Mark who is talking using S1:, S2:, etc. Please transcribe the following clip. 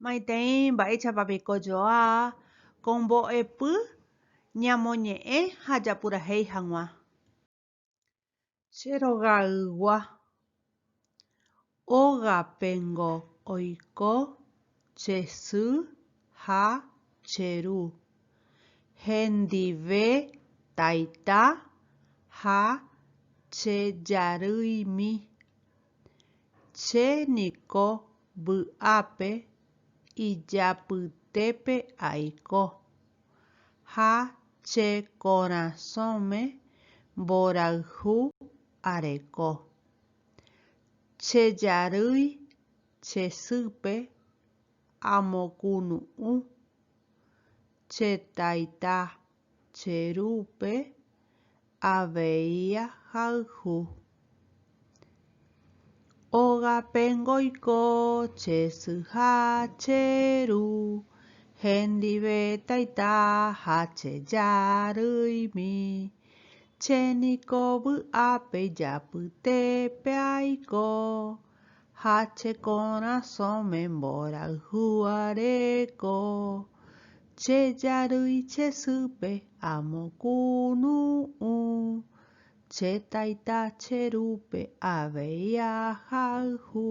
S1: Maitei mba'éichapa piko joa ko mbo'epy ñamoñe'ẽ ha japurahéi hag̃ua. Cheroga'ygua. Ógapengo oiko che sy ha cheru. Hendive taita ha chejarýimi. Chéniko vy'ápe ijapytépe aiko. Ha chekorasõme mborayhu areko. Chejarýi che sýpe amokunu'ũ. Chetaita cherúpe avei hayhu. Ógapengo oiko che sy ha cheru. Hendive taita ha chejarýimi. Chéniko vy'ápe ijapytépe aiko. Ha chekorasõme mborayhu areko. Chejarýi che sýpe amokunu'ũ. Chetaita cherúpe avei hayhu.